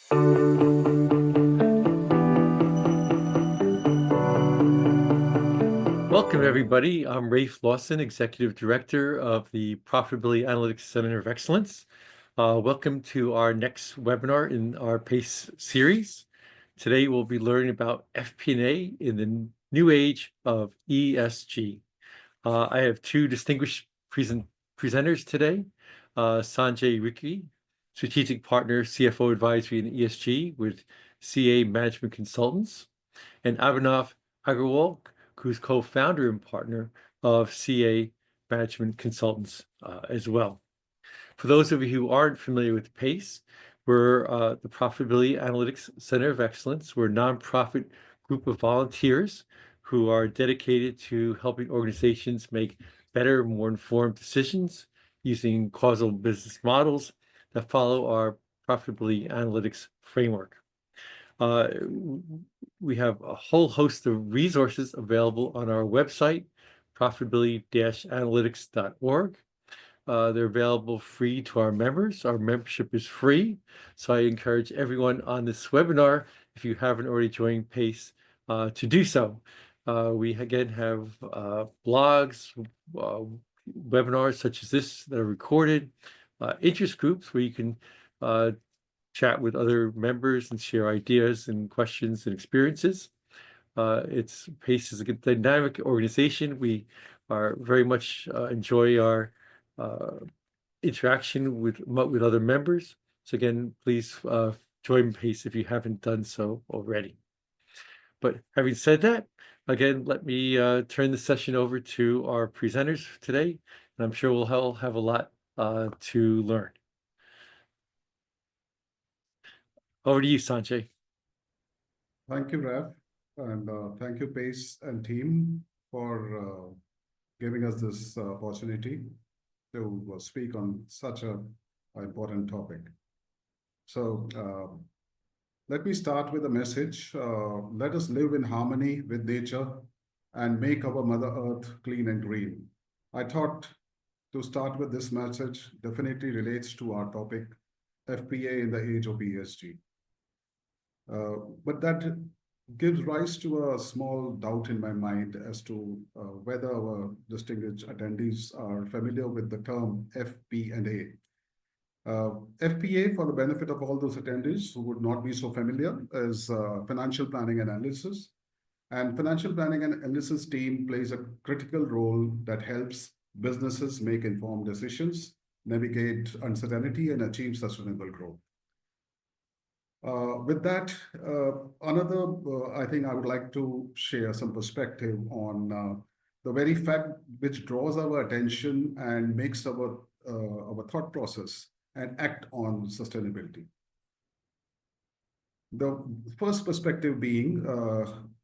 Welcome, everybody. I'm Rafe Lawson, Executive Director of the Profitability Analytics Center of Excellence. Welcome to our next webinar in our PACE series. Today, we'll be learning about FP&A in the new age of ESG. I have two distinguished presenters today. Sanjay Rikhy, Strategic Partner, CFO Advisory in ESG with CA Management Consultants, and Abhinav Aggarwal, who's co-founder and partner of CA Management Consultants as well. For those of you who aren't familiar with PACE, we're the Profitability Analytics Center of Excellence. We're a nonprofit group of volunteers who are dedicated to helping organizations make better, more informed decisions using causal business models that follow our profitability analytics framework. We have a whole host of resources available on our website, profitability-analytics.org. They're available free to our members. Our membership is free, so I encourage everyone on this webinar, if you haven't already joined PACE, to do so. We again have blogs, webinars such as this that are recorded, interest groups where you can chat with other members and share ideas and questions and experiences. PACE is a good dynamic organization. We are very much enjoy our interaction with other members. So again, please join PACE if you haven't done so already. But having said that, again, let me turn the session over to our presenters today, and I'm sure we'll all have a lot to learn. Over to you, Sanjay. Thank you, Raf, and thank you, PACE and team, for giving us this opportunity to speak on such an important topic. So let me start with a message. Let us live in harmony with nature and make our Mother Earth clean and green. I thought to start with this message definitely relates to our topic, FP&A in the age of ESG. But that gives rise to a small doubt in my mind as to whether our distinguished attendees are familiar with the term FP&A. FP&A, for the benefit of all those attendees who would not be so familiar, is financial planning and analysis. And financial planning and analysis team plays a critical role that helps businesses make informed decisions, navigate uncertainty, and achieve sustainable growth. With that, I think I would like to share some perspective on the very fact which draws our attention and makes our thought process and act on sustainability. The first perspective being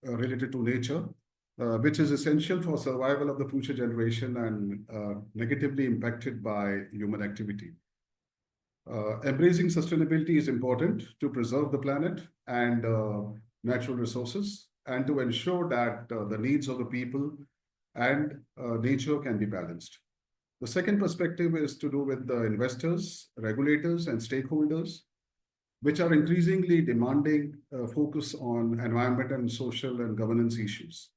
related to nature, which is essential for survival of the future generation and negatively impacted by human activity. Embracing sustainability is important to preserve the planet and natural resources, and to ensure that the needs of the people and nature can be balanced. The second perspective is to do with the investors, regulators, and stakeholders, which are increasingly demanding focus on environment and social and governance issues.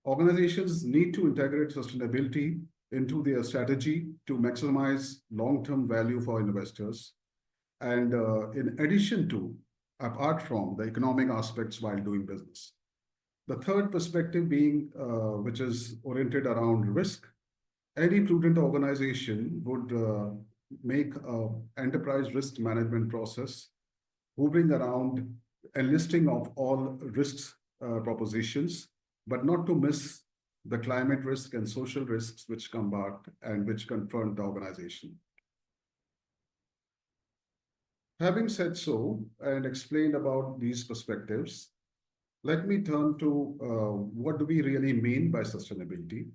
Organizations need to integrate sustainability into their strategy to maximize long-term value for investors, and in addition to, apart from the economic aspects while doing business. The third perspective being, which is oriented around risk. Any prudent organization would make an enterprise risk management process hovering around enlisting of all risks propositions, but not to miss the climate risk and social risks which come back and which confront the organization. Having said so and explained about these perspectives, let me turn to what do we really mean by sustainability,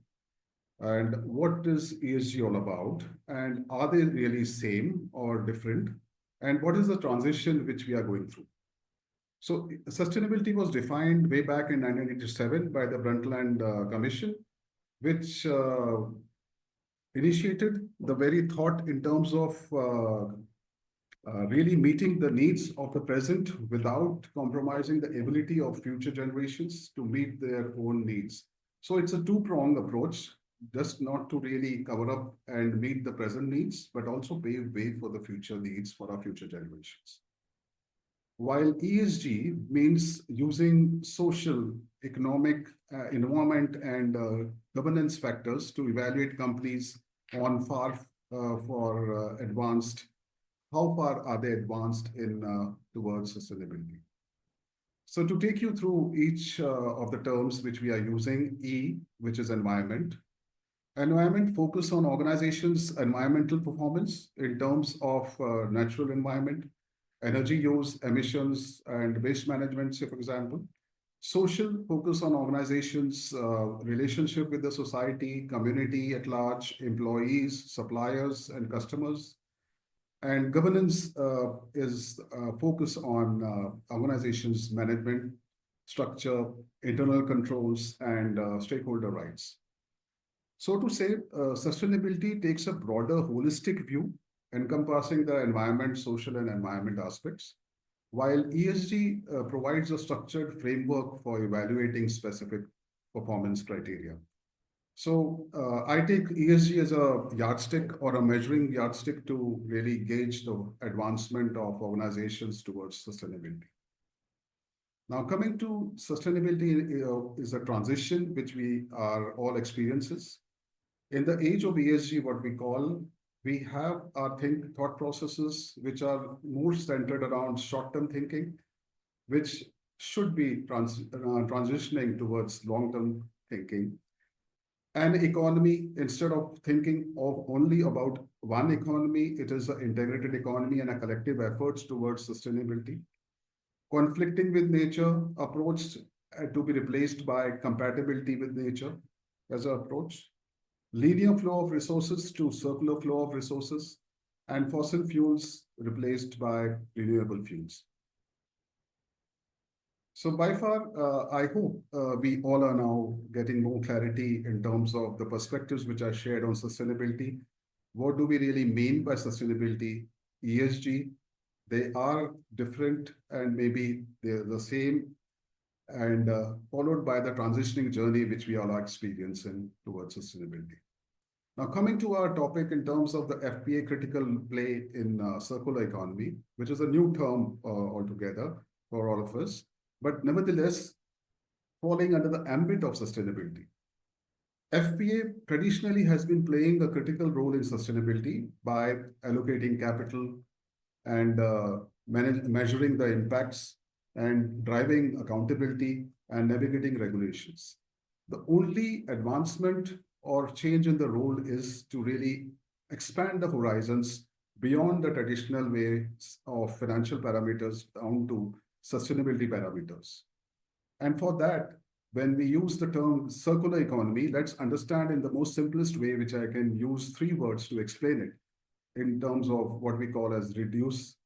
and what is ESG all about, and are they really same or different, and what is the transition which we are going through. So sustainability was defined way back in 1987 by the Brundtland Commission, which initiated the very thought in terms of really meeting the needs of the present without compromising the ability of future generations to meet their own needs. So it's a two-pronged approach, just not to really cover up and meet the present needs, but also pave way for the future needs for our future generations. While ESG means using social, economic, environment, and governance factors to evaluate companies on for advanced, how far are they advanced in towards sustainability. So to take you through each of the terms which we are using, E, which is environment. Environment focus on organizations' environmental performance in terms of natural environment, energy use, emissions, and waste management, say, for example. Social focus on organizations' relationship with the society, community at large, employees, suppliers, and customers. And governance is focus on organizations' management, structure, internal controls, and stakeholder rights. So to say, sustainability takes a broader holistic view encompassing the environment, social and environment aspects, while ESG provides a structured framework for evaluating specific performance criteria. So I take ESG as a yardstick or a measuring yardstick to really gauge the advancement of organizations towards sustainability. Now, coming to sustainability is a transition which we are all experiences. In the age of ESG, what we call, we have our thought processes which are more centered around short-term thinking, which should be transitioning towards long-term thinking. An economy, instead of thinking of only about one economy, it is an integrated economy and a collective efforts towards sustainability. Conflicting with nature approach to be replaced by compatibility with nature as an approach. Linear flow of resources to circular flow of resources, and fossil fuels replaced by renewable fuels. So by far, I hope we all are now getting more clarity in terms of the perspectives which are shared on sustainability. What do we really mean by sustainability? ESG, they are different and maybe they're the same, and followed by the transitioning journey which we all are experiencing towards sustainability. Now, coming to our topic in terms of the FP&A critical play in circular economy, which is a new term altogether for all of us, but nevertheless, falling under the ambit of sustainability. FP&A traditionally has been playing a critical role in sustainability by allocating capital and measuring the impacts and driving accountability and navigating regulations. The only advancement or change in the role is to really expand the horizons beyond the traditional ways of financial parameters down to sustainability parameters. And for that, when we use the term circular economy, let's understand in the most simplest way, which I can use three words to explain it in terms of what we call as reduce,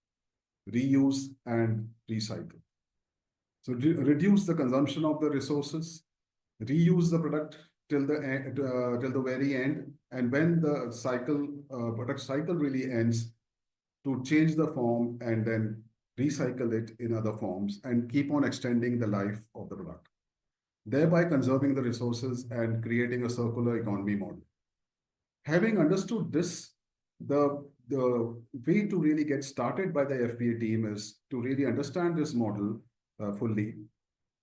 reuse, and recycle. So reduce the consumption of the resources, reuse the product till the very end, and when the product cycle really ends, to change the form and then recycle it in other forms and keep on extending the life of the product, thereby conserving the resources and creating a circular economy model. Having understood this, the way to really get started by the FP&A team is to really understand this model fully,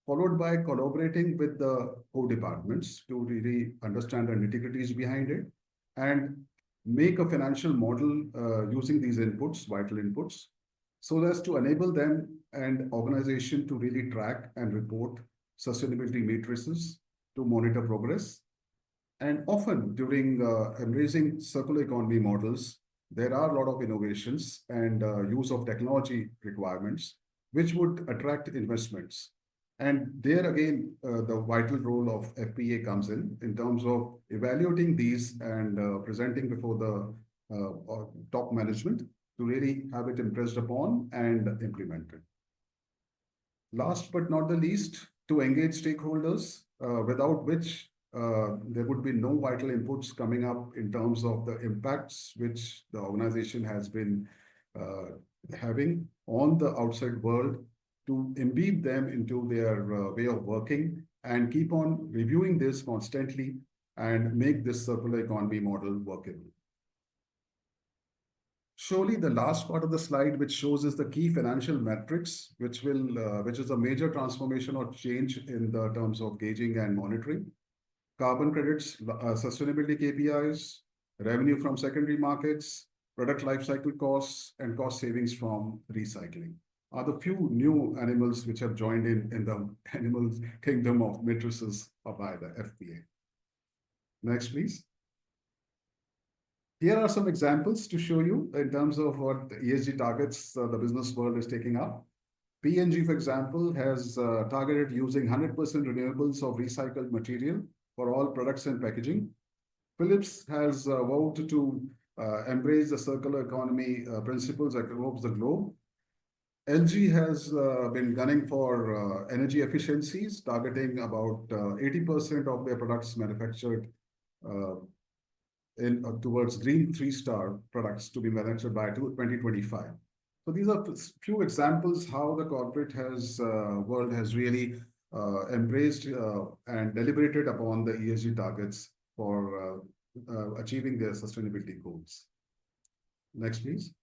followed by collaborating with the core departments to really understand the nitty-gritties behind it and make a financial model using these inputs, vital inputs, so as to enable them and organization to really track and report sustainability matrices to monitor progress. And often during embracing circular economy models, there are a lot of innovations and use of technology requirements, which would attract investments. And there again, the vital role of FP&A comes in terms of evaluating these and presenting before the top management to really have it impressed upon and implemented. Last but not the least, to engage stakeholders, without which there would be no vital inputs coming up in terms of the impacts which the organization has been having on the outside world to imbibe them into their way of working and keep on reviewing this constantly and make this circular economy model workable. Surely the last part of the slide, which shows is the key financial metrics, which is a major transformation or change in the terms of gauging and monitoring. Carbon credits, sustainability KPIs, revenue from secondary markets, product lifecycle costs, and cost savings from recycling are the few new animals which have joined in the animal kingdom of matrices by the FP&A. Next, please. Here are some examples to show you in terms of what ESG targets the business world is taking up. P&G, for example, has targeted using 100% renewables of recycled material for all products and packaging. Philips has vowed to embrace the circular economy principles across the globe. LG has been gunning for energy efficiencies, targeting about 80% of their products manufactured uh, towards green three-star products to be manufactured by 2025. So these are few examples how the corporate world has really embraced and deliberated upon the ESG targets for achieving their sustainability goals. Next, please.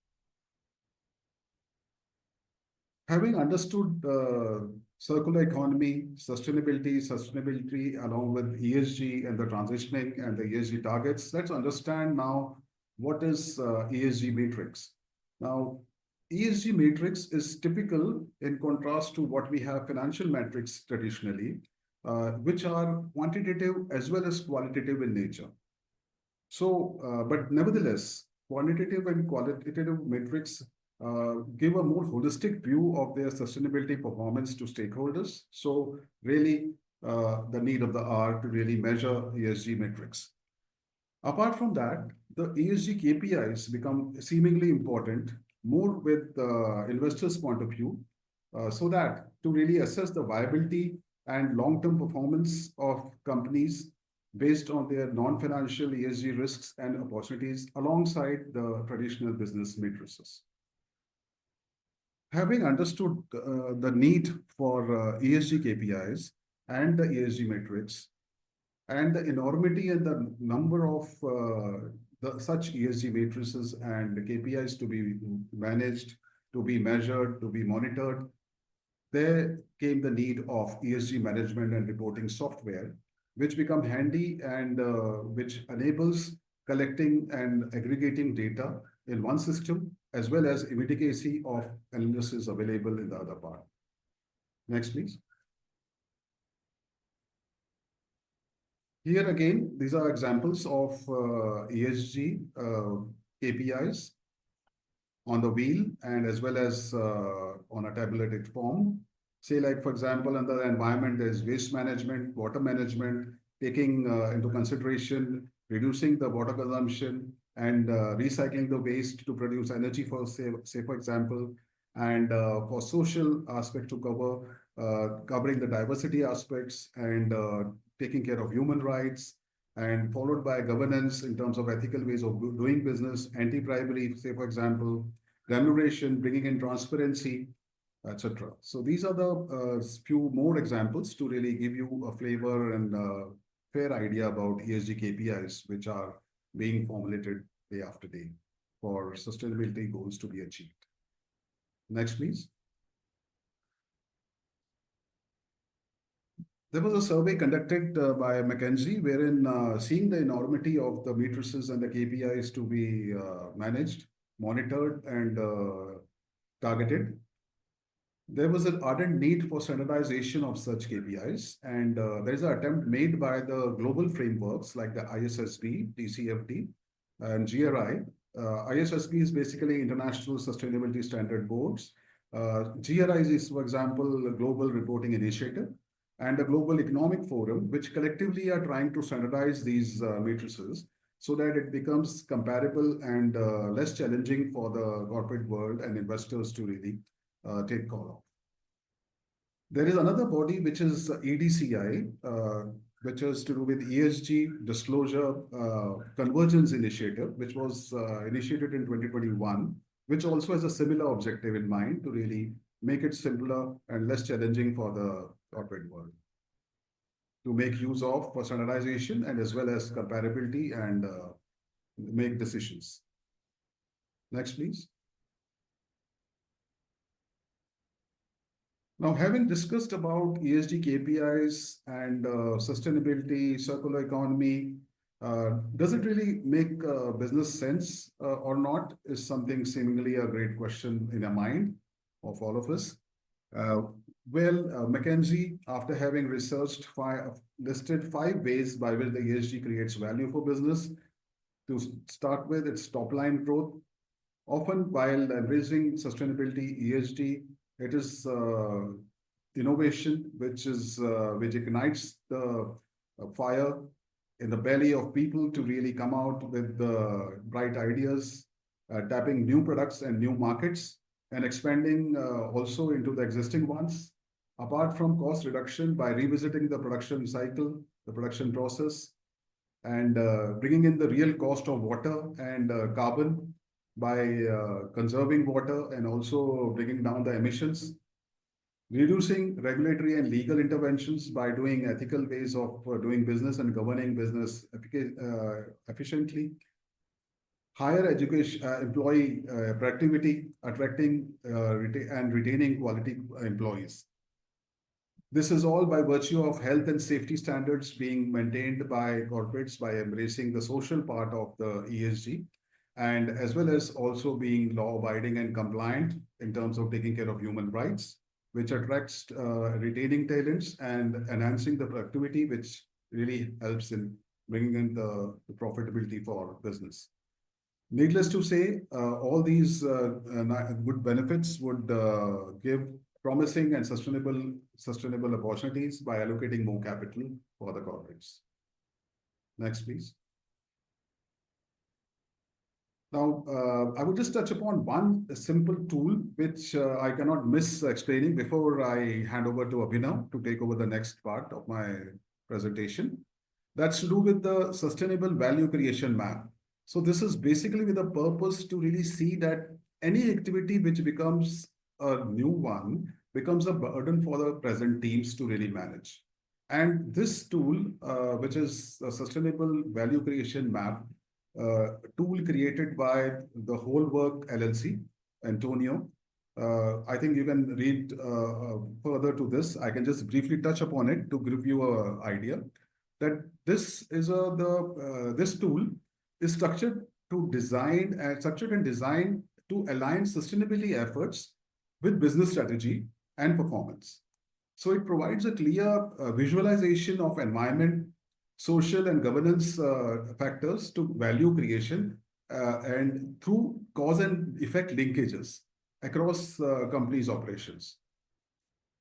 Having understood circular economy, sustainability along with ESG and the transitioning and the ESG targets, let's understand now what is ESG matrix. Now, ESG matrix is typical in contrast to what we have financial metrics traditionally, which are quantitative as well as qualitative in nature. So, but nevertheless, quantitative and qualitative metrics give a more holistic view of their sustainability performance to stakeholders. So really the need of the hour to really measure ESG metrics. Apart from that, the ESG KPIs become seemingly important more with the investor's point of view, so that to really assess the viability and long-term performance of companies based on their non-financial ESG risks and opportunities alongside the traditional business matrices. Having understood the need for ESG KPIs and the ESG metrics and the enormity and the number of such ESG matrices and KPIs to be managed, to be measured, to be monitored, there came the need of ESG management and reporting software, which become handy and which enables collecting and aggregating data in one system, as well as immediacy of analysis available in the other part. Next, please. Here again, these are examples of ESG KPIs on the wheel and as well as on a tabulated form. Say like, for example, under the environment, there's waste management, water management, taking into consideration, reducing the water consumption and recycling the waste to produce energy for, say for example, and for social aspect to covering the diversity aspects and taking care of human rights, and followed by governance in terms of ethical ways of doing business, anti-bribery, say for example, remuneration, bringing in transparency, etc. So these are the few more examples to really give you a flavor and fair idea about ESG KPIs, which are being formulated day after day for sustainability goals to be achieved. Next, please. There was a survey conducted by McKinsey, wherein seeing the enormity of the matrices and the KPIs to be managed, monitored, and targeted, there was an ardent need for standardization of such KPIs, and there is an attempt made by the global frameworks like the ISSB, TCFD, and GRI. ISSB is basically International Sustainability Standard Boards. GRI is, for example, a Global Reporting Initiative, and the Global Economic Forum, which collectively are trying to standardize these matrices so that it becomes comparable and less challenging for the corporate world and investors to really take call of. There is another body which is EDCI, which is to do with ESG Disclosure Convergence Initiative, which was initiated in 2021, which also has a similar objective in mind to really make it simpler and less challenging for the corporate world to make use of for standardization and as well as comparability and make decisions. Next, please. Now, having discussed about ESG KPIs and sustainability, circular economy, does it really make business sense or not? Is something seemingly a great question in the mind of all of us. Uh, McKinsey, after having listed 5 ways by which the ESG creates value for business. To start with, its top line growth. Often, while embracing sustainability, ESG, it is innovation, which ignites the fire in the belly of people to really come out with bright ideas, tapping new products and new markets, and expanding also into the existing ones. Apart from cost reduction by revisiting the production cycle, the production process, and bringing in the real cost of water and carbon by conserving water and also bringing down the emissions, reducing regulatory and legal interventions by doing ethical ways of doing business and governing business efficiently, higher education, employee productivity, attracting and retaining quality employees. This is all by virtue of health and safety standards being maintained by corporates by embracing the social part of the ESG, and as well as also being law abiding and compliant in terms of taking care of human rights, which attracts retaining talents and enhancing the productivity, which really helps in bringing in the profitability for business. Needless to say, all these good benefits would give promising and sustainable opportunities by allocating more capital for the corporates. Next, please. Now, I would just touch upon one simple tool which I cannot miss explaining before I hand over to Abhinav to take over the next part of my presentation. That's to do with the sustainable value creation map. So this is basically with a purpose to really see that any activity which becomes a new one becomes a burden for the present teams to really manage. And this tool, which is a sustainable value creation map, tool created by the Whole Work LLC, Antonio. I think you can read further to this. I can just briefly touch upon it to give you an idea that this tool is structured and designed to align sustainability efforts with business strategy and performance. So it provides a clear visualization of environment, social and governance factors to value creation and through cause and effect linkages across companies' operations.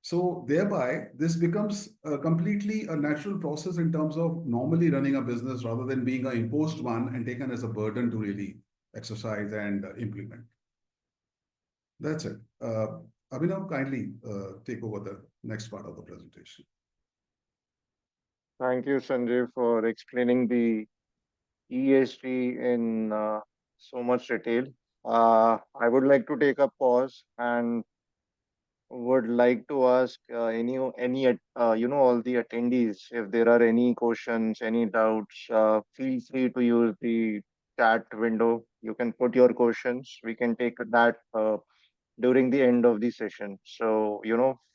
So thereby, this becomes completely a natural process in terms of normally running a business rather than being an imposed one and taken as a burden to really exercise and implement. That's it. Abhinav, kindly take over the next part of the presentation. Thank you, Sanjay, for explaining the ESG in so much detail. I would like to take a pause and would like to ask all the attendees if there are any questions, any doubts. Feel free to use the chat window. You can put your questions. We can take that during the end of the session. So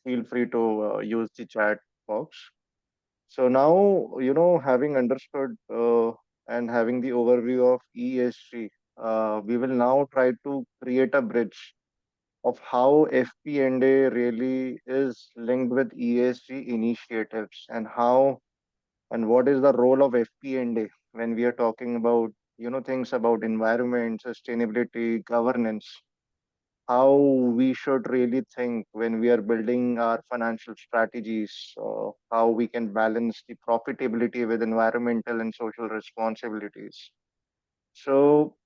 feel free to use the chat box. So now, having understood and having the overview of ESG, we will now try to create a bridge of how FP&A really is linked with ESG initiatives and how and what is the role of FP&A when we are talking about, things about environment, sustainability, governance, how we should really think when we are building our financial strategies, how we can balance the profitability with environmental and social responsibilities. So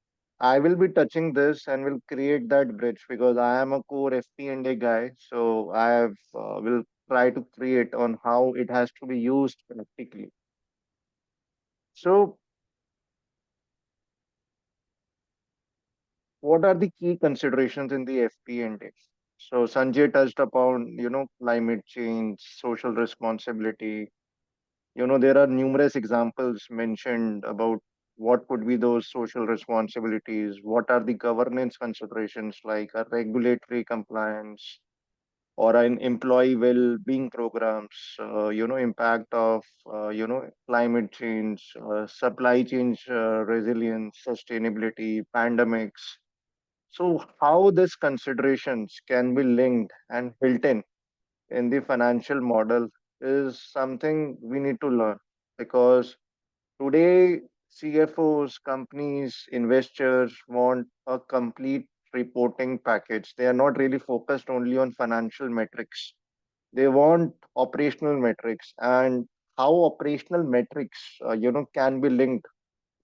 I will be touching this and will create that bridge because I am a core FP&A guy. So will try to create on how it has to be used practically. So what are the key considerations in the FP&A? So Sanjay touched upon, climate change, social responsibility. There are numerous examples mentioned about what could be those social responsibilities, what are the governance considerations like a regulatory compliance or an employee well-being programs, impact of, climate change, supply chain resilience, sustainability, pandemics. So how these considerations can be linked and built in the financial model is something we need to learn, because today CFOs, companies, investors want a complete reporting package. They are not really focused only on financial metrics. They want operational metrics, and how operational metrics can be linked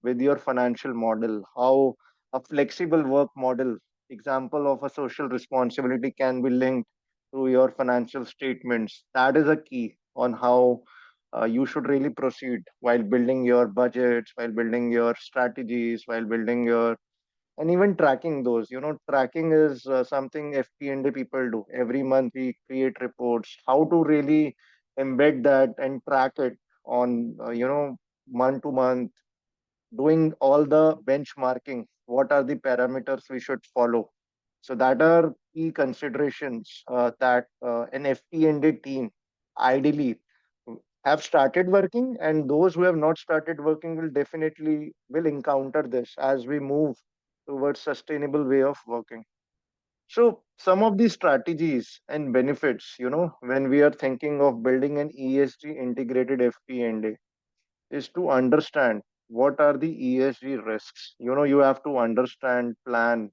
with your financial model, how a flexible work model, example of a social responsibility, can be linked to your financial statements. That is a key on how you should really proceed while building your budgets, while building your strategies, while building your, and even tracking those. Tracking is something FP&A people do. Every month we create reports. How to really embed that and track it on, month to month, doing all the benchmarking. What are the parameters we should follow? So that are key considerations that an FP&A team ideally have started working, and those who have not started working will definitely will encounter this as we move towards sustainable way of working. So some of these strategies and benefits, when we are thinking of building an ESG integrated FP&A, is to understand what are the ESG risks. You have to understand, plan.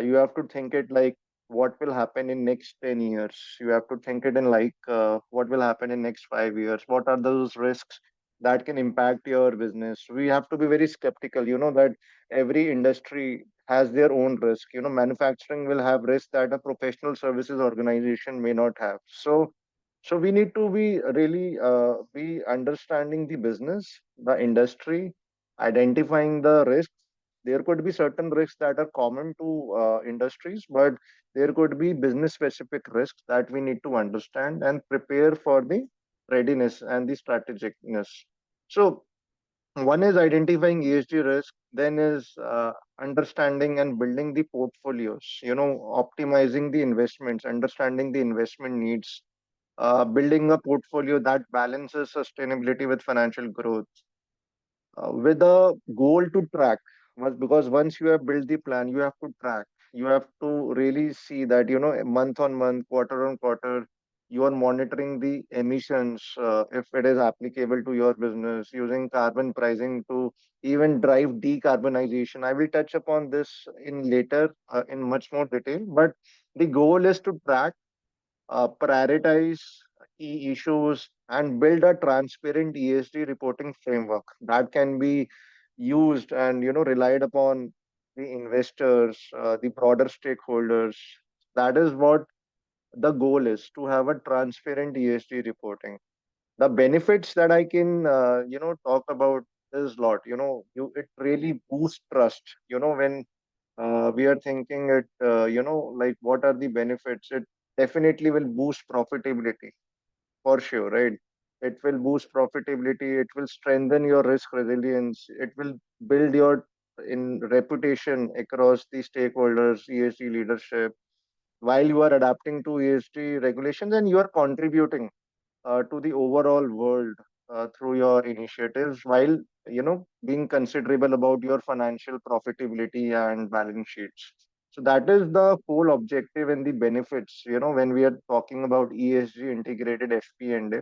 You have to think it like what will happen in next 10 years. You have to think it in like what will happen in next 5 years. What are those risks that can impact your business? We have to be very skeptical. That every industry has their own risk. Manufacturing will have risk that a professional services organization may not have. So we need to be really be understanding the business, the industry, identifying the risks. There could be certain risks that are common to industries, but there could be business specific risks that we need to understand and prepare for the readiness and the strategicness. So one is identifying ESG risk, then is understanding and building the portfolios, optimizing the investments, understanding the investment needs, building a portfolio that balances sustainability with financial growth, with a goal to track. Because once you have built the plan, you have to track. You have to really see that, month on month, quarter on quarter, you are monitoring the emissions, if it is applicable to your business, using carbon pricing to even drive decarbonization. I will touch upon this in later, in much more detail, but the goal is to track, prioritize key issues, and build a transparent ESG reporting framework that can be used and relied upon the investors, the broader stakeholders. That is what the goal is, to have a transparent ESG reporting. The benefits that I can talk about is lot. It really boosts trust. When we are thinking it, like what are the benefits? It definitely will boost profitability for sure, right? It will boost profitability. It will strengthen your risk resilience. It will build your in reputation across the stakeholders, ESG leadership, while you are adapting to ESG regulations, and you are contributing to the overall world through your initiatives, while being considerable about your financial profitability and balance sheets. So that is the whole objective and the benefits, when we are talking about ESG integrated FP&A.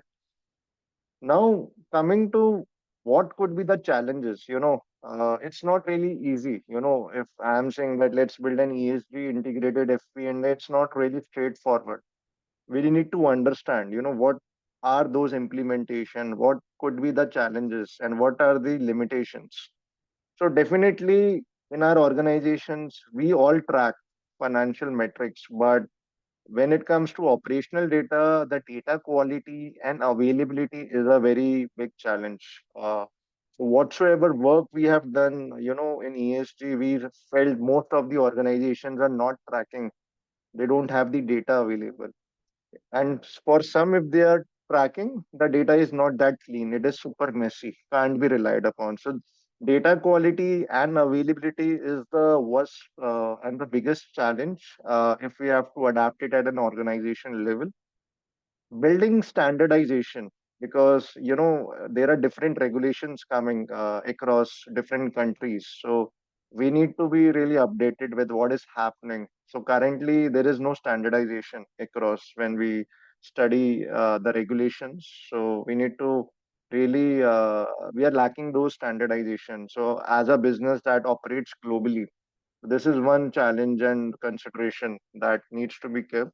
Now coming to what could be the challenges, it's not really easy. If I am saying that let's build an ESG integrated FP&A, it's not really straightforward. We need to understand, what are those implementation, what could be the challenges, and what are the limitations. So definitely in our organizations, we all track financial metrics, but when it comes to operational data, the data quality and availability is a very big challenge. Whatsoever work we have done, in ESG, we felt most of the organizations are not tracking. They don't have the data available. And for some, if they are tracking, the data is not that clean. It is super messy, can't be relied upon. So data quality and availability is the worst and the biggest challenge if we have to adapt it at an organization level. Building standardization, because there are different regulations coming across different countries, so we need to be really updated with what is happening. So currently there is no standardization across when we study the regulations, so we need to really we are lacking those standardization. So as a business that operates globally, this is one challenge and consideration that needs to be kept.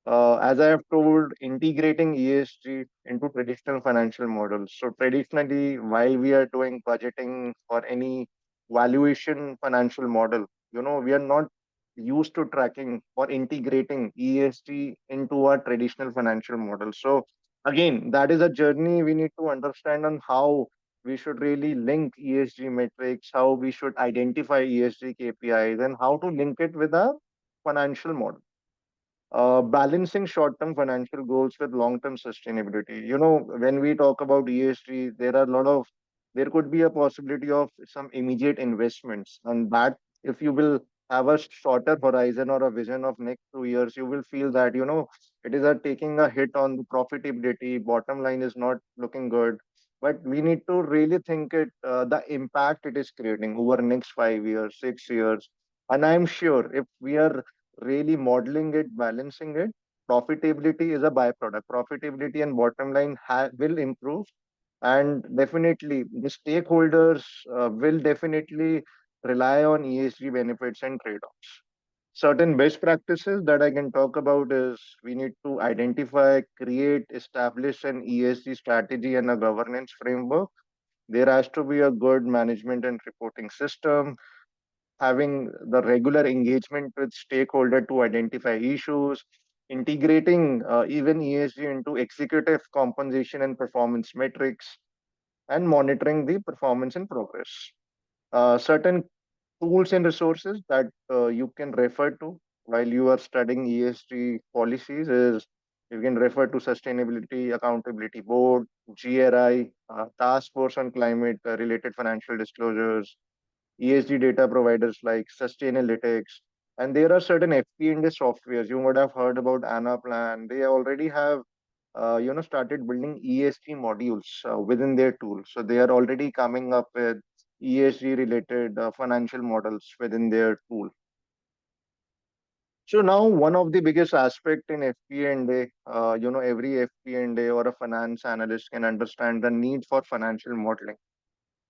As I have told, integrating ESG into traditional financial models. So traditionally, while we are doing budgeting or any valuation financial model, we are not used to tracking or integrating ESG into our traditional financial model. So again, that is a journey we need to understand on how we should really link ESG metrics, how we should identify ESG KPIs, and how to link it with a financial model. Balancing short-term financial goals with long-term sustainability. When we talk about ESG, there could be a possibility of some immediate investments, and that if you will have a shorter horizon or a vision of next 2 years, you will feel that it is taking a hit on the profitability. Bottom line is not looking good, but we need to really think the impact it is creating over next 5 years, 6 years, and I'm sure if we are really modeling it, balancing it, profitability is a byproduct. Profitability and bottom line will improve, and definitely the stakeholders will definitely rely on ESG benefits and trade-offs. Certain best practices that I can talk about is we need to identify, create, establish an ESG strategy and a governance framework. There has to be a good management and reporting system, having the regular engagement with stakeholder to identify issues, integrating even ESG into executive compensation and performance metrics, and monitoring the performance and progress. Certain tools and resources that you can refer to while you are studying ESG policies is you can refer to Sustainability Accountability Board, GRI, Task Force on Climate Related Financial Disclosures, ESG data providers like Sustainalytics, and there are certain FP&A softwares. You would have heard about Anaplan. They already have, started building ESG modules within their tool. So they are already coming up with ESG related financial models within their tool. So now one of the biggest aspect in FP&A, every FP&A or a finance analyst can understand the need for financial modeling,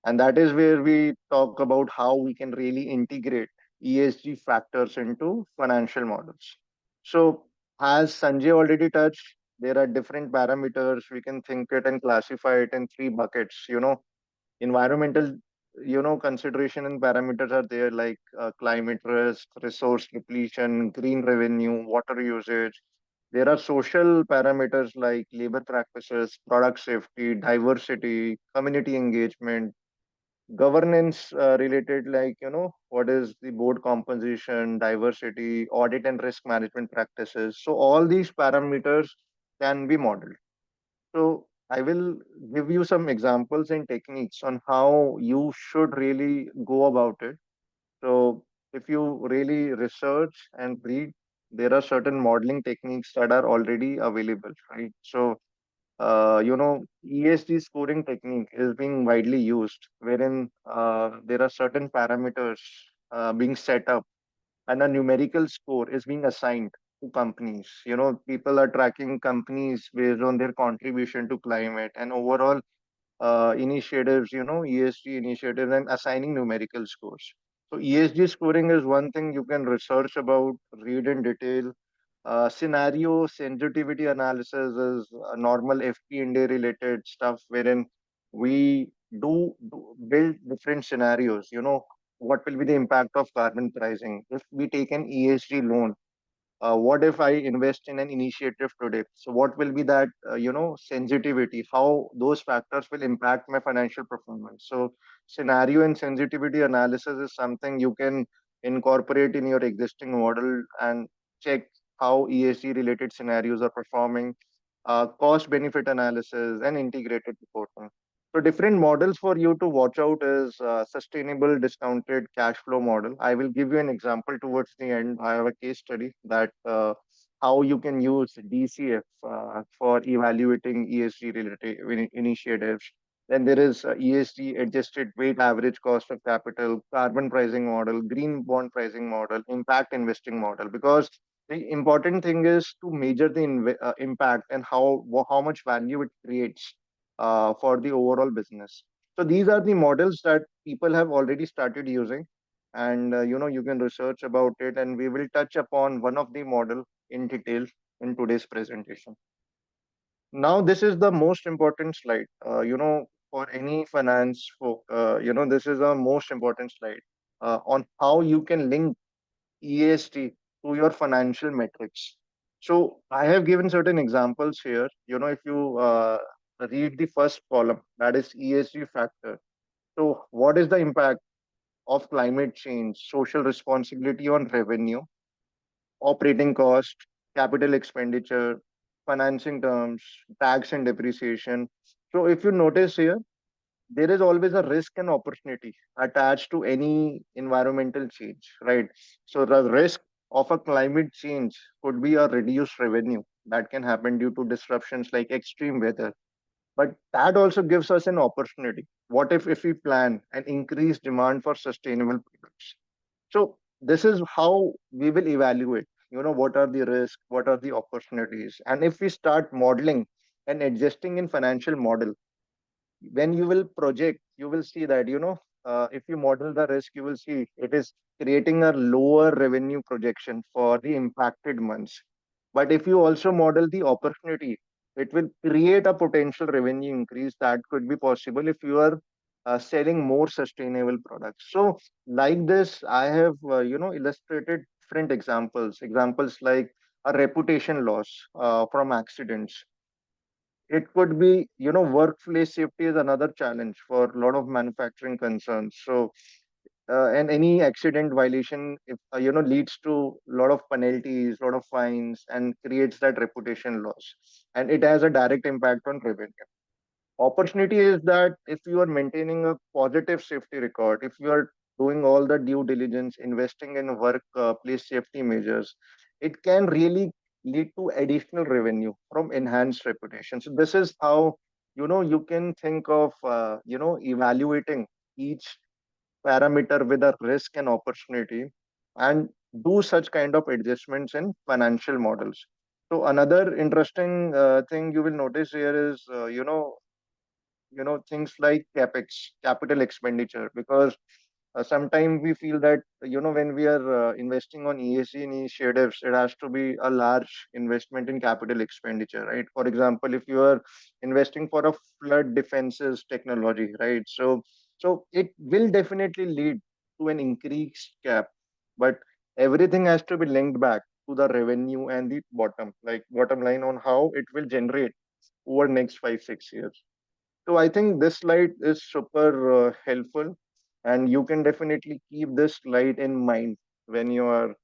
and that is where we talk about how we can really integrate ESG factors into financial models. So, as Sanjay already touched, there are different parameters. We can think it and classify it in three buckets. Environmental, consideration and parameters are there like climate risk, resource depletion, green revenue, water usage. There are social parameters like labor practices, product safety, diversity, community engagement, governance related like what is the board composition, diversity, audit and risk management practices. So all these parameters can be modeled. So I will give you some examples and techniques on how you should really go about it. So if you really research and read, there are certain modeling techniques that are already available, right? So ESG scoring technique is being widely used, wherein there are certain parameters being set up, and a numerical score is being assigned to companies. People are tracking companies based on their contribution to climate and overall initiatives, ESG initiatives, and assigning numerical scores. So ESG scoring is one thing you can research about, read in detail. Scenario sensitivity analysis is a normal FP&A related stuff wherein we do build different scenarios. What will be the impact of carbon pricing if we take an ESG loan? What if I invest in an initiative today? So what will be that, sensitivity, how those factors will impact my financial performance? So scenario and sensitivity analysis is something you can incorporate in your existing model and check how ESG related scenarios are performing, cost benefit analysis, and integrated reporting. So different models for you to watch out is sustainable discounted cash flow model. I will give you an example towards the end. I have a case study that how you can use DCF for evaluating ESG related initiatives. Then there is ESG adjusted weight average cost of capital, carbon pricing model, green bond pricing model, impact investing model. Because the important thing is to measure the impact and how much value it creates for the overall business. So these are the models that people have already started using, and you can research about it. And we will touch upon one of the model in detail in today's presentation. Now, this is the most important slide. For any finance folk, this is the most important slide on how you can link ESG to your financial metrics. So I have given certain examples here. If you read the first column, that is ESG factor. So what is the impact of climate change, social responsibility on revenue, operating cost, capital expenditure, financing terms, tax and depreciation? So if you notice here, there is always a risk and opportunity attached to any environmental change, right? So the risk of a climate change could be a reduced revenue that can happen due to disruptions like extreme weather. But that also gives us an opportunity. What if we plan an increased demand for sustainable products? So this is how we will evaluate, what are the risks, what are the opportunities. And if we start modeling and adjusting in financial model, when you will project, you will see that, if you model the risk, you will see it is creating a lower revenue projection for the impacted months. But if you also model the opportunity, it will create a potential revenue increase that could be possible if you are selling more sustainable products. So like this, I have illustrated different examples like a reputation loss from accidents. It could be, workplace safety is another challenge for a lot of manufacturing concerns. So and any accident violation, if leads to a lot of penalties, a lot of fines, and creates that reputation loss, and it has a direct impact on revenue. Opportunity is that if you are maintaining a positive safety record, if you are doing all the due diligence, investing in workplace safety measures, it can really lead to additional revenue from enhanced reputation. So this is how you can think of evaluating each parameter with a risk and opportunity, and do such kind of adjustments in financial models. So another interesting thing you will notice here is things like capex, capital expenditure. Because sometimes we feel that when we are investing on ESG initiatives, it has to be a large investment in capital expenditure, right? For example, if you are investing for a flood defenses technology, right? So it will definitely lead to an increased cap, but everything has to be linked back to the revenue and the bottom line on how it will generate over next 5 6 years. So I think this slide is super helpful, and you can definitely keep this slide in mind when you are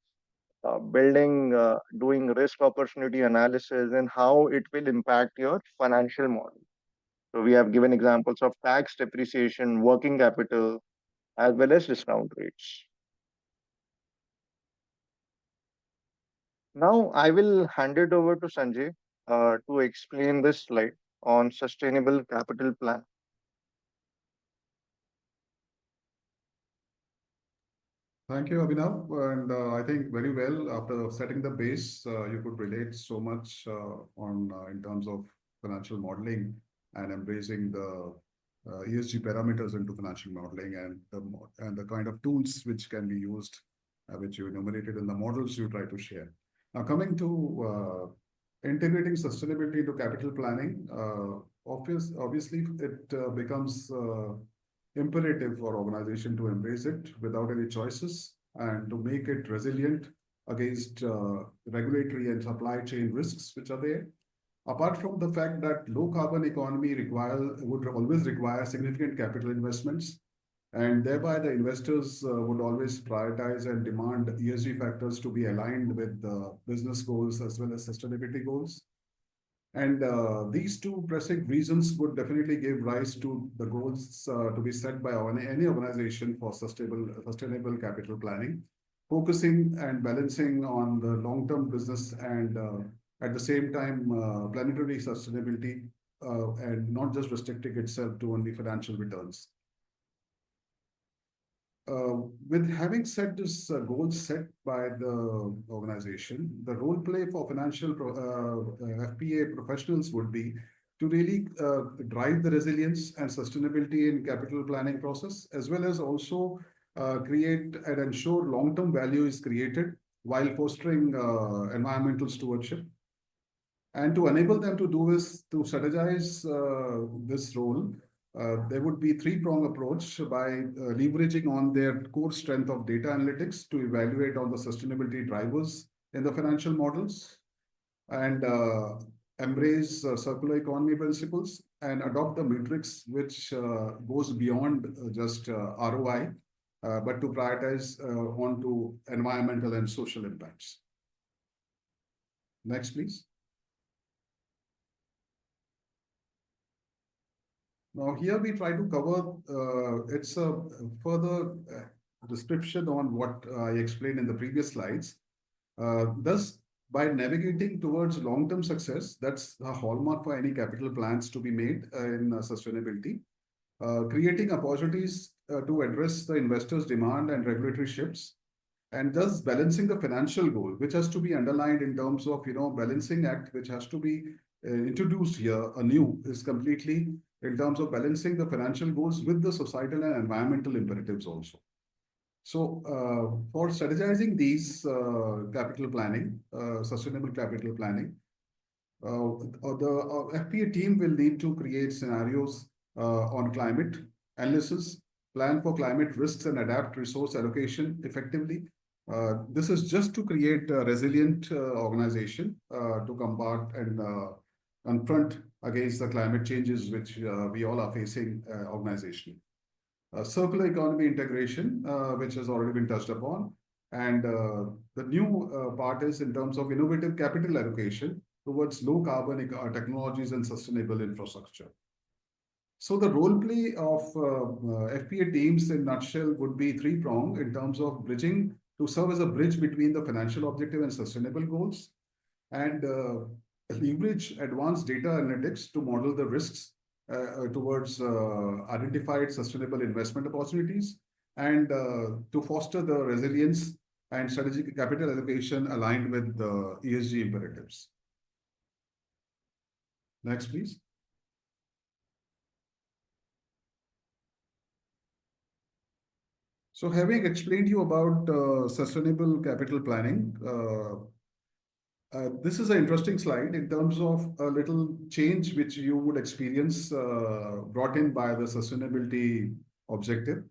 doing risk opportunity analysis and how it will impact your financial model. So we have given examples of tax depreciation, working capital, as well as discount rates. Now I will hand it over to Sanjay to explain this slide on sustainable capital plan. Thank you, Abhinav. And I think very well after setting the base, you could relate so much on in terms of financial modeling and embracing the ESG parameters into financial modeling, and the kind of tools which can be used, which you enumerated in the models you try to share. Now, coming to integrating sustainability into capital planning, obviously it becomes imperative for organization to embrace it without any choices and to make it resilient against regulatory and supply chain risks which are there. Apart from the fact that low carbon economy would always require significant capital investments, and thereby the investors would always prioritize and demand ESG factors to be aligned with the business goals as well as sustainability goals. And these two pressing reasons would definitely give rise to the goals to be set by any organization for sustainable capital planning, focusing and balancing on the long-term business and at the same time planetary sustainability and not just restricting itself to only financial returns. With having set this goals set by the organization, the role play for FP&A professionals would be to really drive the resilience and sustainability in capital planning process, as well as also create and ensure long-term value is created while fostering environmental stewardship. And to enable them to do this, to strategize this role, there would be three-prong approach by leveraging on their core strength of data analytics to evaluate on the sustainability drivers in the financial models and embrace circular economy principles and adopt the matrix which goes beyond just ROI, but to prioritize onto environmental and social impacts. Next, please. Now here we try to cover, it's a further description on what I explained in the previous slides. Thus, by navigating towards long-term success, that's a hallmark for any capital plans to be made in sustainability, creating opportunities to address the investors' demand and regulatory shifts, and thus balancing the financial goal, which has to be underlined in terms of, balancing act, which has to be introduced here anew, is completely in terms of balancing the financial goals with the societal and environmental imperatives also. So for strategizing these capital planning, sustainable capital planning, the FP&A team will need to create scenarios on climate analysis, plan for climate risks and adapt resource allocation effectively. This is just to create a resilient organization to combat and confront against the climate changes which we all are facing organizationally. Circular economy integration, which has already been touched upon. And the new part is in terms of innovative capital allocation towards low carbon technologies and sustainable infrastructure. So the role play of FP&A teams in nutshell would be three-pronged in terms of bridging to serve as a bridge between the financial objective and sustainable goals, and leverage advanced data analytics to model the risks towards identified sustainable investment opportunities, and to foster the resilience and strategic capital allocation aligned with the ESG imperatives. Next, please. So having explained you about sustainable capital planning, this is an interesting slide in terms of a little change which you would experience brought in by the sustainability objective.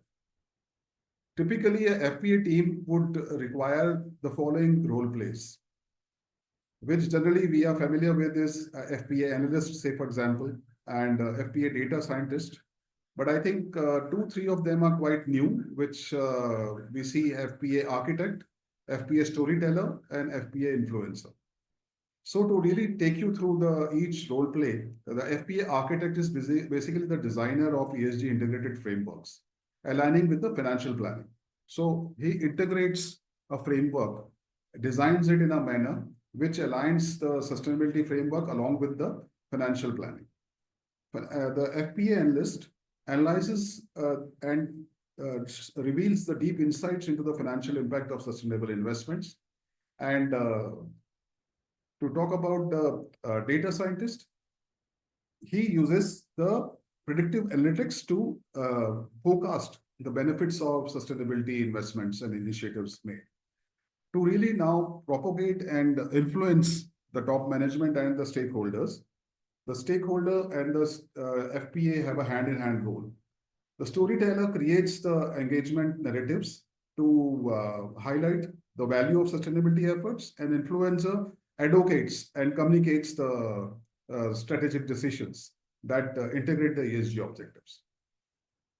Typically, a FP&A team would require the following role plays, which generally we are familiar with is FP&A analyst, say for example, and FP&A data scientist. But I think 2-3 of them are quite new, which we see FP&A architect, FP&A storyteller, and FP&A influencer. So to really take you through each role play, the FP&A architect is basically the designer of ESG integrated frameworks, aligning with the financial planning. So he integrates a framework, designs it in a manner which aligns the sustainability framework along with the financial planning. The FP&A analyst analyzes and reveals the deep insights into the financial impact of sustainable investments. And to talk about the data scientist, he uses the predictive analytics to forecast the benefits of sustainability investments and initiatives made, to really now propagate and influence the top management and the stakeholders. The stakeholder and the FP&A have a hand-in-hand role. The storyteller creates the engagement narratives to highlight the value of sustainability efforts, an influencer advocates and communicates the strategic decisions that integrate the ESG objectives.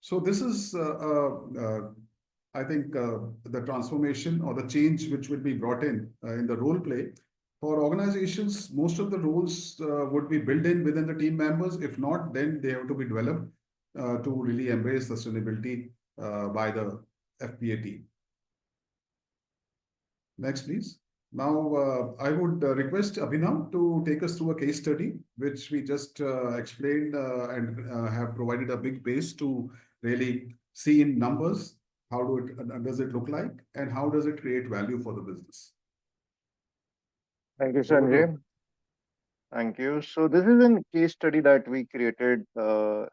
So this is, I think, the transformation or the change which will be brought in the role play. For organizations, most of the roles would be built in within the team members. If not, then they have to be developed to really embrace sustainability by the FP&A team. Next, please. Now, I would request Abhinav to take us through a case study, which we just explained and have provided a big base to really see in numbers, how does it look like, and how does it create value for the business. Thank you, Over to Sanjay. Thank you. So this is a case study that we created. The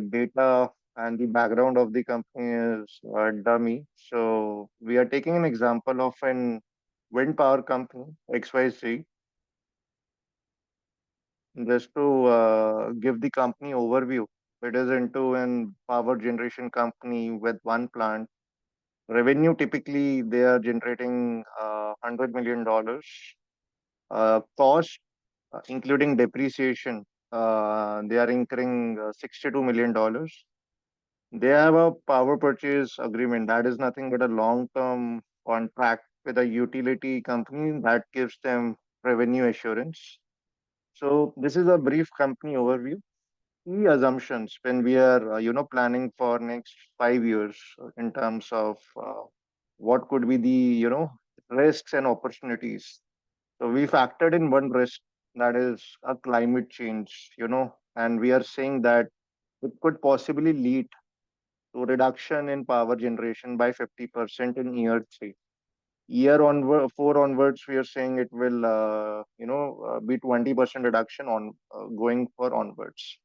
data and the background of the company is dummy. So we are taking an example of an wind power company, XYZ, just to give the company overview. It is into an power generation company with one plant. Revenue typically they are generating $100 million. Cost including depreciation, they are incurring $62 million. They have a power purchase agreement that is nothing but a long-term contract with a utility company that gives them revenue assurance. So this is a brief company overview. Key assumptions when we are planning for next 5 years in terms of what could be the risks and opportunities. So we factored in one risk, that is a climate change, and we are saying that it could possibly lead to reduction in power generation by 50% in year three. Year onward, four onwards, we are saying it will, be 20% reduction on going for onwards.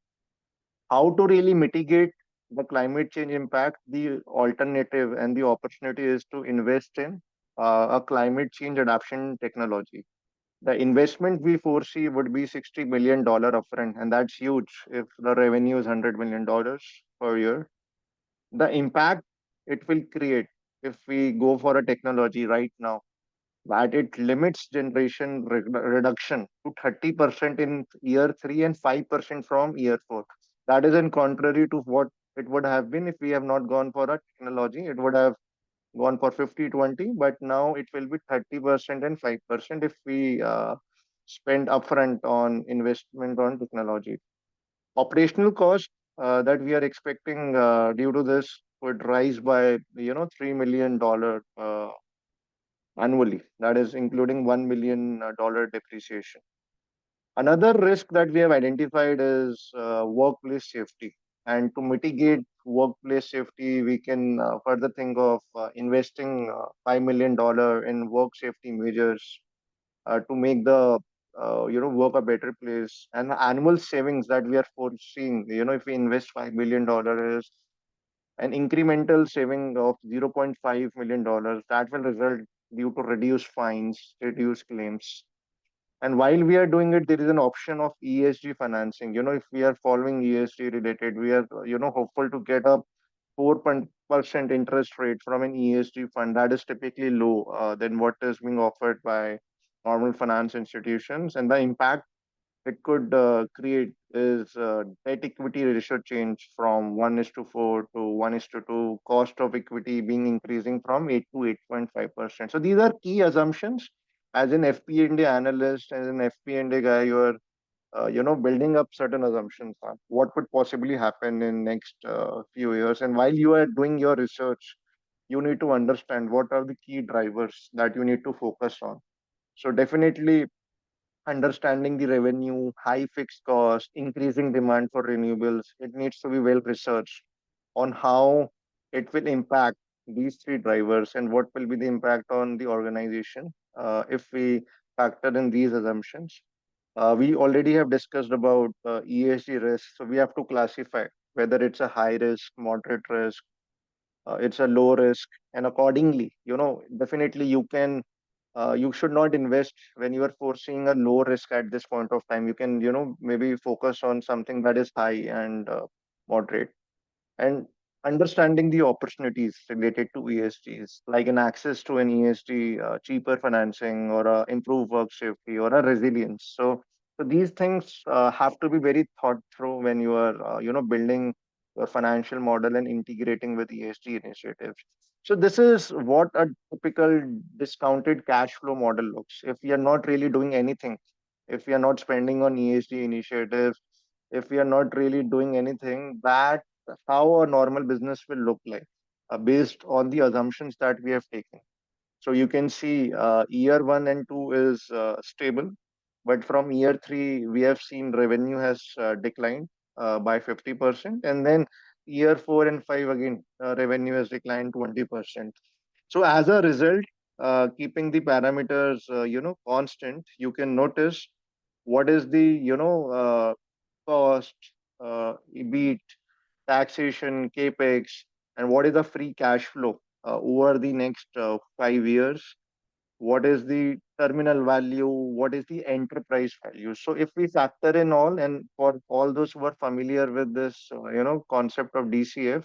How to really mitigate the climate change impact? The alternative and the opportunity is to invest in a climate change adaptation technology. The investment we foresee would be $60 million upfront, and that's huge if the revenue is $100 million per year. The impact it will create if we go for a technology right now, that it limits generation reduction to 30% in year three and 5% from year four. That is in contrary to what it would have been if we have not gone for a technology. It would have gone for 50-20, but now it will be 30% and 5% if we spend upfront on investment on technology. Operational cost that we are expecting due to this would rise by $3 million annually. That is including $1 million depreciation. Another risk that we have identified is workplace safety. And to mitigate workplace safety, we can further think of investing $5 million in work safety measures to make the work a better place. And the annual savings that we are foreseeing, if we invest $5 million, is an incremental saving of $0.5 million that will result due to reduced fines, reduced claims. And while we are doing it, there is an option of ESG financing. If we are following ESG related, we are, hopeful to get a 4% interest rate from an ESG fund that is typically low than what is being offered by normal finance institutions. And the impact it could create is debt equity ratio change from 1:4 to 1:2, cost of equity being increasing from 8 to 8.5%. So these are key assumptions. As an FP&A analyst, as an FP&A guy, you are building up certain assumptions on what could possibly happen in next few years. And while you are doing your research, you need to understand what are the key drivers that you need to focus on. So definitely understanding the revenue, high fixed cost, increasing demand for renewables, it needs to be well researched on how it will impact these three drivers and what will be the impact on the organization if we factor in these assumptions. We already have discussed about ESG risks, so we have to classify whether it's a high risk, moderate risk, it's a low risk, and accordingly, definitely you should not invest when you are foreseeing a low risk at this point of time. You can, maybe focus on something that is high and moderate. And understanding the opportunities related to ESGs, like an access to an ESG, cheaper financing, or improved work safety, or a resilience. So these things have to be very thought through when you are, building your financial model and integrating with ESG initiatives. So this is what a typical discounted cash flow model looks. If we are not really doing anything, if we are not spending on ESG initiatives, if we are not really doing anything, that how a normal business will look like based on the assumptions that we have taken. So you can see year one and two is stable, but from year three, we have seen revenue has declined by 50%. And then year four and five, again, revenue has declined 20%. So as a result, keeping the parameters, constant, you can notice what is the, cost, EBIT, taxation, capex, and what is the free cash flow over the next 5 years. What is the terminal value? What is the enterprise value? So if we factor in all, and for all those who are familiar with this, concept of DCF,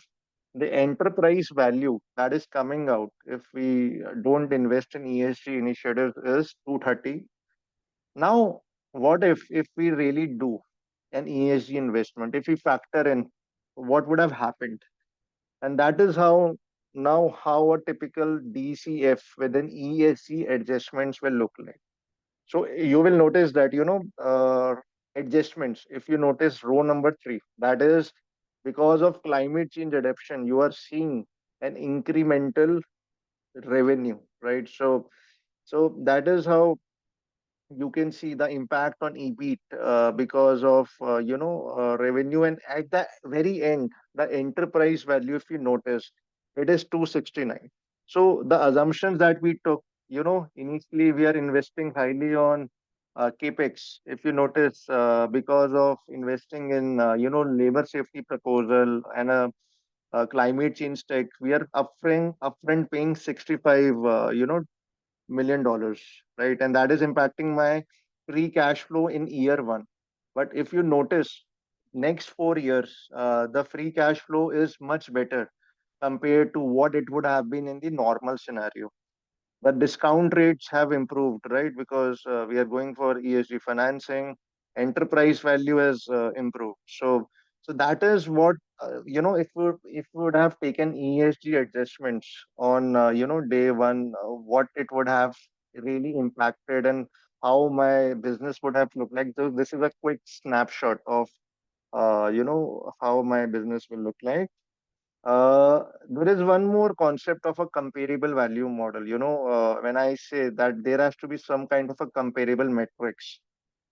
the enterprise value that is coming out if we don't invest in ESG initiatives is 230. Now, what if we really do an ESG investment? If we factor in what would have happened, and that is how now how a typical DCF with an ESG adjustments will look like. So you will notice that adjustments. If you notice row number three, that is because of climate change adaptation, you are seeing an incremental revenue, right? So that is how you can see the impact on EBIT because of revenue, and at the very end, the enterprise value, if you notice, it is 269. So the assumptions that we took, initially we are investing highly on capex. If you notice, because of investing in labor safety proposal and a climate change tech, we are upfront paying 65 $1 million, right? And that is impacting my free cash flow in year one. But if you notice, next 4 years, the free cash flow is much better compared to what it would have been in the normal scenario. The discount rates have improved, right? Because we are going for ESG financing, enterprise value has improved. So that is what if we would have taken ESG adjustments on day one, what it would have really impacted and how my business would have looked like. So this is a quick snapshot of how my business will look like. There is one more concept of a comparable value model. When I say that there has to be some kind of a comparable metrics.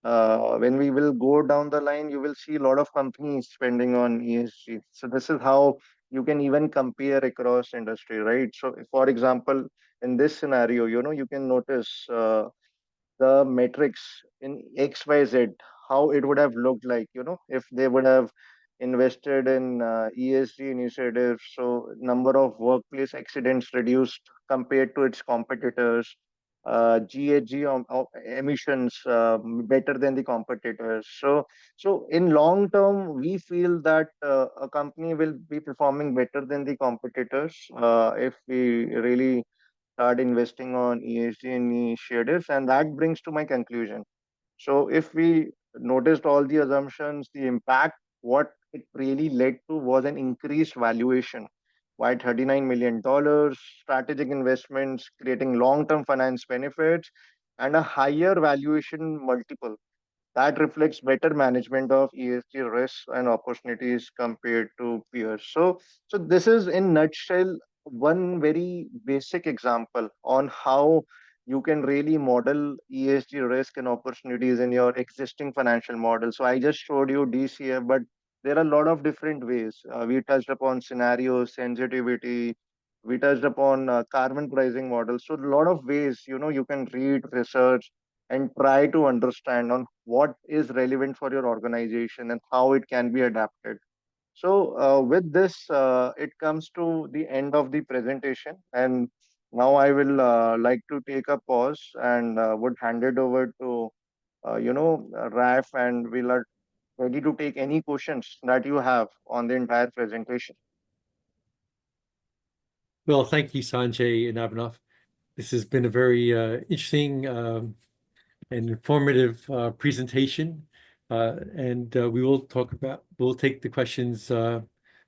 When we will go down the line, you will see a lot of companies spending on ESG. So this is how you can even compare across industry, right? So, for example, in this scenario, you can notice the metrics in XYZ, how it would have looked like, if they would have invested in ESG initiatives. So, number of workplace accidents reduced compared to its competitors, GHG emissions better than the competitors. So in long term, we feel that a company will be performing better than the competitors if we really start investing on ESG initiatives. And that brings to my conclusion. So if we noticed all the assumptions, the impact, what it really led to was an increased valuation by $39 million, strategic investments, creating long-term finance benefits, and a higher valuation multiple that reflects better management of ESG risks and opportunities compared to peers. So this is in nutshell one very basic example on how you can really model ESG risk and opportunities in your existing financial model. So I just showed you DCF, but there are a lot of different ways. We touched upon scenarios, sensitivity. We touched upon carbon pricing models. So a lot of ways, you can read, research, and try to understand on what is relevant for your organization and how it can be adapted. So, with this, it comes to the end of the presentation, and now I will like to take a pause and would hand it over to Raf, and we'll are ready to take any questions that you have on the entire presentation. Well, thank you, Sanjay and Abhinav. This has been a very interesting and informative presentation. We'll take the questions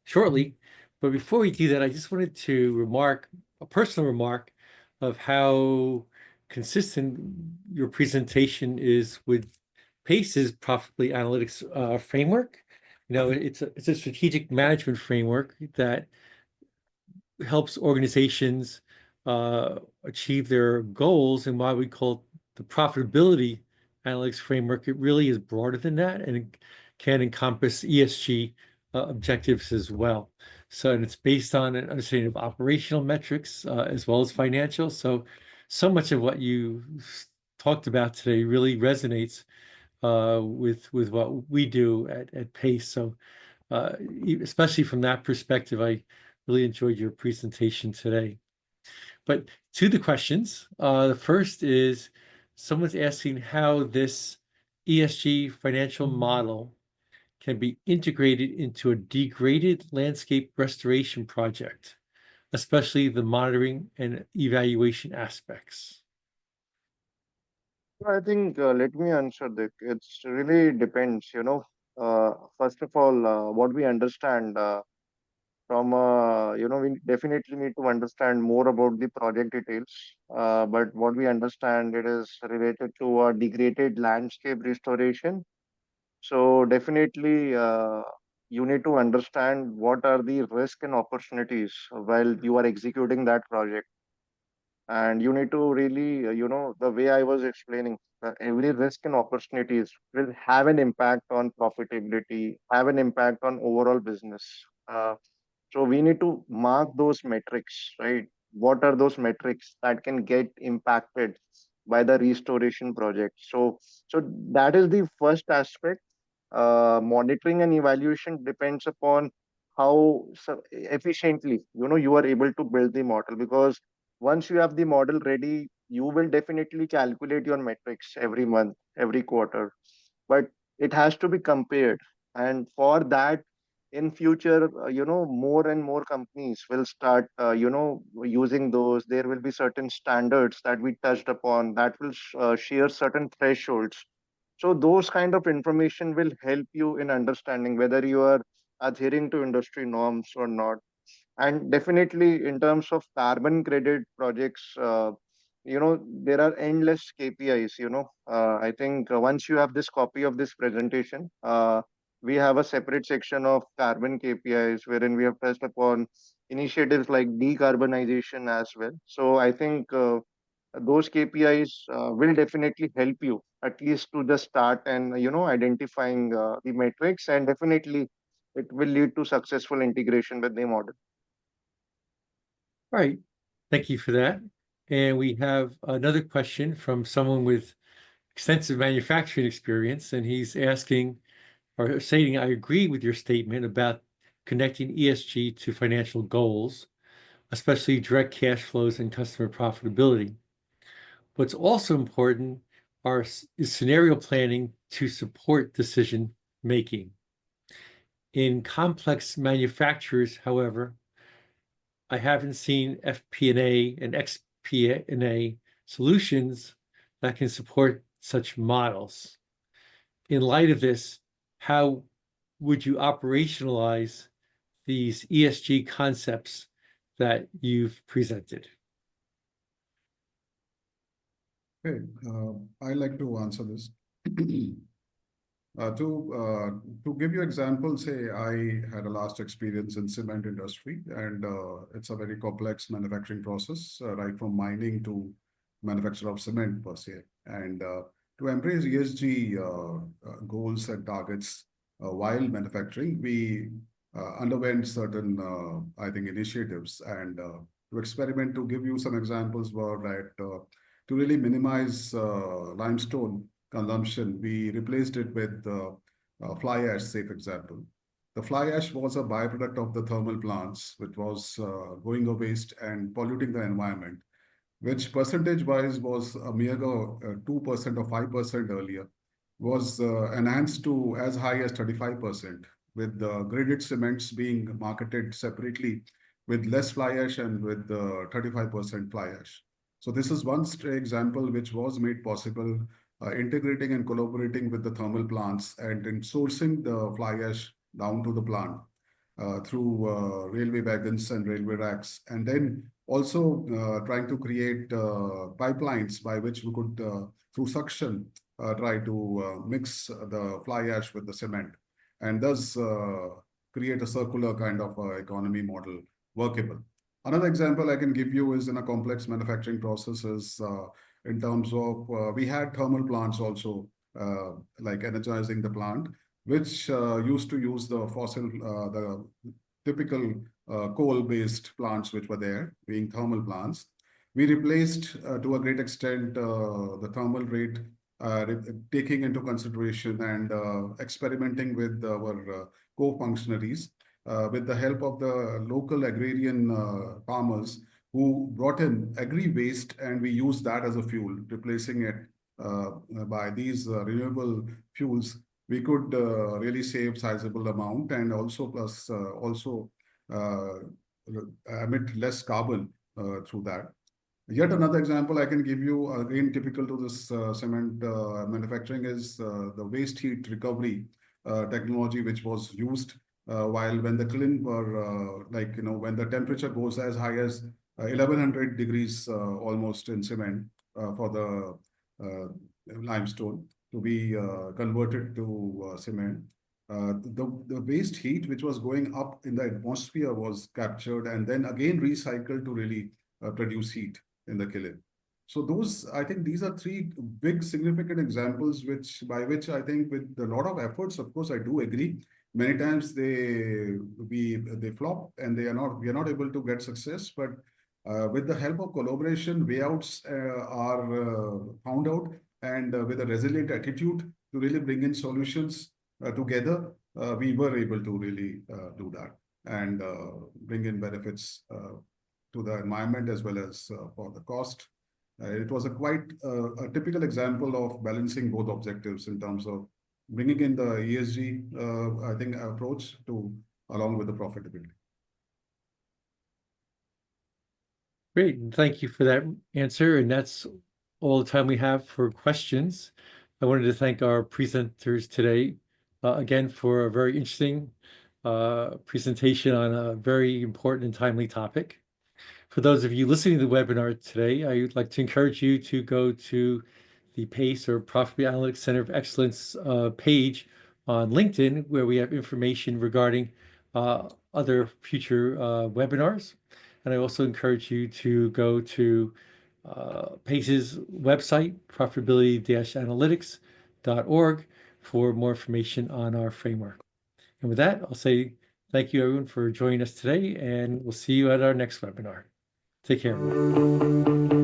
shortly. But before we do that, I just wanted to remark a personal remark of how consistent your presentation is with PACE's Profitability Analytics framework. It's a strategic management framework that helps organizations achieve their goals. And why we call the profitability analytics framework, it really is broader than that, and it can encompass ESG objectives as well. And it's based on an understanding of operational metrics as well as financial. So much of what you talked about today really resonates with what we do at PACE. Especially from that perspective, I really enjoyed your presentation today. But to the questions, the first is someone's asking how this ESG financial model can be integrated into a degraded landscape restoration project, especially the monitoring and evaluation aspects. I think let me answer this. It's really depends, First of all, what we understand we definitely need to understand more about the project details. But what we understand, it is related to a degraded landscape restoration. So definitely, you need to understand what are the risk and opportunities while you are executing that project. And you need to really, the way I was explaining, every risk and opportunities will have an impact on profitability, have an impact on overall business. So we need to mark those metrics, right? What are those metrics that can get impacted by the restoration project? So that is the first aspect. Monitoring and evaluation depends upon how efficiently you are able to build the model, because once you have the model ready, you will definitely calculate your metrics every month, every quarter, but it has to be compared. And for that, in future, more and more companies will start using those. There will be certain standards that we touched upon that will share certain thresholds. So those kind of information will help you in understanding whether you are adhering to industry norms or not. And definitely in terms of carbon credit projects, there are endless KPIs. I think once you have this copy of this presentation, we have a separate section of carbon KPIs wherein we have touched upon initiatives like decarbonization as well. So I think those KPIs will definitely help you at least to the start, and identifying the metrics, and definitely it will lead to successful integration with the model. All right, thank you for that. And we have another question from someone with extensive manufacturing experience, and he's asking or saying, I agree with your statement about connecting ESG to financial goals, especially direct cash flows and customer profitability. What's also important is scenario planning to support decision making. In complex manufacturers, however, I haven't seen FP&A and XP&A solutions that can support such models. In light of this, how would you operationalize these ESG concepts that you've presented? Okay, I'd like to answer this. To give you example, say I had a last experience in cement industry, and it's a very complex manufacturing process, right from mining to manufacture of cement per se. And to embrace ESG goals and targets while manufacturing, we underwent certain, I think, initiatives. And to experiment, to give you some examples, were that to really minimize limestone consumption, we replaced it with fly ash, say, for example. The fly ash was a byproduct of the thermal plants, which was going a waste and polluting the environment, which percentage-wise was a mere 2% or 5% earlier, was enhanced to as high as 35%, with the graded cements being marketed separately with less fly ash and with 35% fly ash. So this is one example which was made possible integrating and collaborating with the thermal plants and in sourcing the fly ash down to the plant through railway wagons and railway racks, and then also trying to create pipelines by which we could, through suction, try to mix the fly ash with the cement, and thus create a circular kind of economy model workable. Another example I can give you is in a complex manufacturing processes in terms of we had thermal plants also like energizing the plant, which used to use the the typical coal-based plants which were there, being thermal plants. We replaced to a great extent the thermal rate, taking into consideration and experimenting with our co-functionaries with the help of the local agrarian farmers who brought in agri waste, and we used that as a fuel, replacing it by these renewable fuels. We could really save sizable amount, and also plus also uh, emit less carbon through that. Yet another example I can give you, again typical to this cement manufacturing, is the waste heat recovery technology which was used while when the kiln were when the temperature goes as high as 1100 degrees almost in cement for the limestone to be converted to cement. The waste heat which was going up in the atmosphere was captured and then again recycled to really produce heat in the kiln. So those, I think these are three big significant examples by which I think with a lot of efforts, of course, I do agree. Many times they flop and we are not able to get success. But with the help of collaboration, wayouts are found out, and with a resilient attitude to really bring in solutions together, we were able to really do that and bring in benefits to the environment as well as for the cost. It was a typical example of balancing both objectives in terms of bringing in the ESG, I think, approach to along with the profitability. Great, and thank you for that answer. And that's all the time we have for questions. I wanted to thank our presenters today again for a very interesting presentation on a very important and timely topic. For those of you listening to the webinar today, I would like to encourage you to go to the PACE or Profitability Analytics Center of Excellence page on LinkedIn, where we have information regarding other future webinars. And I also encourage you to go to PACE's website, profitability-analytics.org, for more information on our framework. And with that, I'll say thank you, everyone, for joining us today, and we'll see you at our next webinar. Take care, everyone.